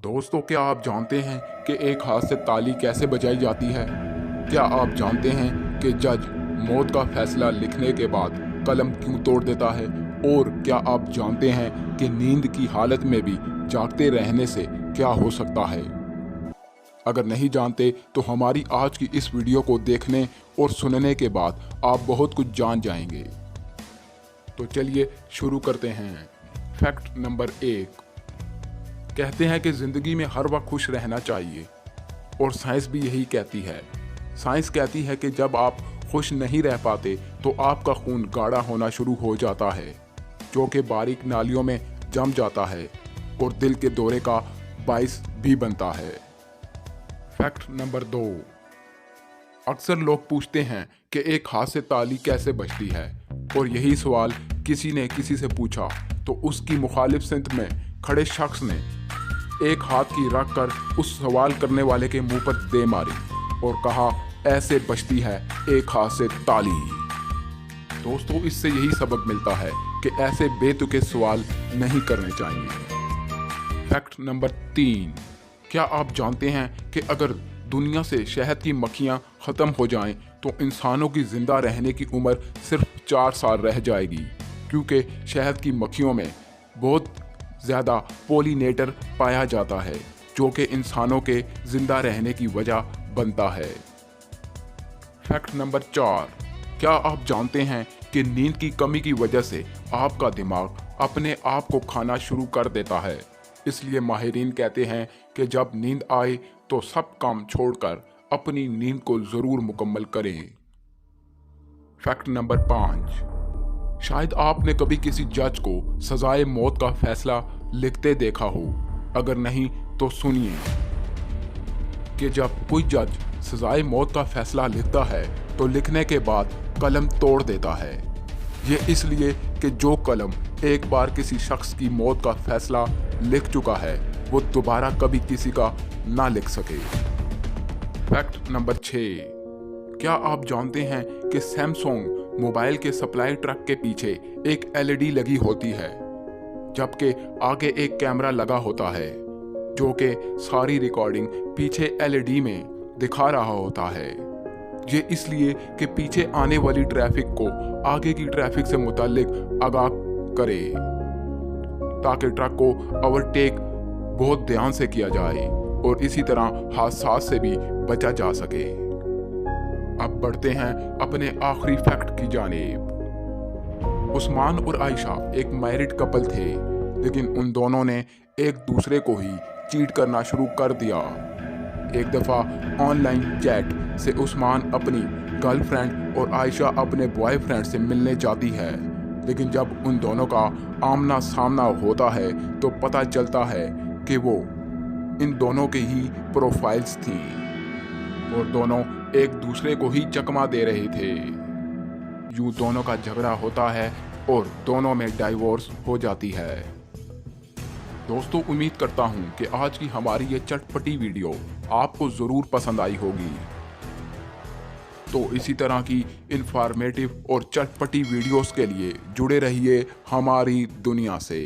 दोस्तों, क्या आप जानते हैं कि एक हाथ से ताली कैसे बजाई जाती है? क्या आप जानते हैं कि जज मौत का फैसला लिखने के बाद कलम क्यों तोड़ देता है? और क्या आप जानते हैं कि नींद की हालत में भी जागते रहने से क्या हो सकता है? अगर नहीं जानते तो हमारी आज की इस वीडियो को देखने और सुनने के बाद आप बहुत कुछ जान जाएंगे। तो चलिए शुरू करते हैं। Fact number 1। कहते हैं कि ज़िंदगी में हर वक्त खुश रहना चाहिए और साइंस भी यही कहती है। साइंस कहती है कि जब आप खुश नहीं रह पाते तो आपका खून गाढ़ा होना शुरू हो जाता है, जो कि बारीक नालियों में जम जाता है और दिल के दौरे का बाइस भी बनता है। Fact number 2। अक्सर लोग पूछते हैं कि एक हाथ से ताली कैसे बजती है, और यही सवाल किसी ने किसी से पूछा तो उसकी मुखालिफ सिंत में खड़े शख्स ने एक हाथ की रख कर उस सवाल करने वाले के मुंह पर दे मारी और कहा, ऐसे बजती है एक हाथ से ताली। दोस्तों, इससे यही सबक मिलता है कि ऐसे बेतुके सवाल नहीं करने चाहिए। Fact number 3। क्या आप जानते हैं कि अगर दुनिया से शहद की मक्खियां ख़त्म हो जाएं तो इंसानों की ज़िंदा रहने की उम्र सिर्फ 4 साल रह जाएगी, क्योंकि शहद की मक्खियों में बहुत ज़्यादा पॉलिनेटर पाया जाता है, जो कि इंसानों के ज़िंदा रहने की वजह बनता है। Fact number 4। क्या आप जानते हैं कि नींद की कमी की वजह से आपका दिमाग अपने आप को खाना शुरू कर देता है, इसलिए माहिरीन कहते हैं कि जब नींद आए तो सब काम छोड़कर अपनी नींद को ज़रूर मुकम्मल करें। Fact number 5। शायद आपने कभी किसी जज को सजाए मौत का फैसला लिखते देखा हो। अगर नहीं तो सुनिए कि जब कोई जज सजाए मौत का फैसला लिखता है तो लिखने के बाद कलम तोड़ देता है। ये इसलिए कि जो कलम एक बार किसी शख्स की मौत का फैसला लिख चुका है वो दोबारा कभी किसी का ना लिख सके। Fact number 6। क्या आप जानते हैं कि सैमसंग मोबाइल के सप्लाई ट्रक के पीछे एक LED लगी होती है, जबकि आगे एक कैमरा लगा होता है, जो कि सारी रिकॉर्डिंग पीछे LED में दिखा रहा होता है। ये इसलिए कि पीछे आने वाली ट्रैफिक को आगे की ट्रैफिक से मुताल्लिक आगाह करे, ताकि ट्रक को ओवरटेक बहुत ध्यान से किया जाए और इसी तरह हादसा से भी बचा जा सके। अब बढ़ते हैं अपने आखिरी फैक्ट की जानिब। उस्मान और आयशा एक मैरिड कपल थे, लेकिन उन दोनों ने एक दूसरे को ही चीट करना शुरू कर दिया। एक दफ़ा ऑनलाइन चैट से उस्मान अपनी गर्लफ्रेंड और आयशा अपने बॉयफ्रेंड से मिलने जाती है, लेकिन जब उन दोनों का आमना सामना होता है तो पता चलता है कि वो इन दोनों की ही प्रोफाइल्स थी और दोनों एक दूसरे को ही चकमा दे रहे थे। यूं दोनों का झगड़ा होता है और दोनों में डाइवोर्स हो जाती है। दोस्तों, उम्मीद करता हूं कि आज की हमारी ये चटपटी वीडियो आपको ज़रूर पसंद आई होगी। तो इसी तरह की इंफॉर्मेटिव और चटपटी वीडियोस के लिए जुड़े रहिए हमारी दुनिया से।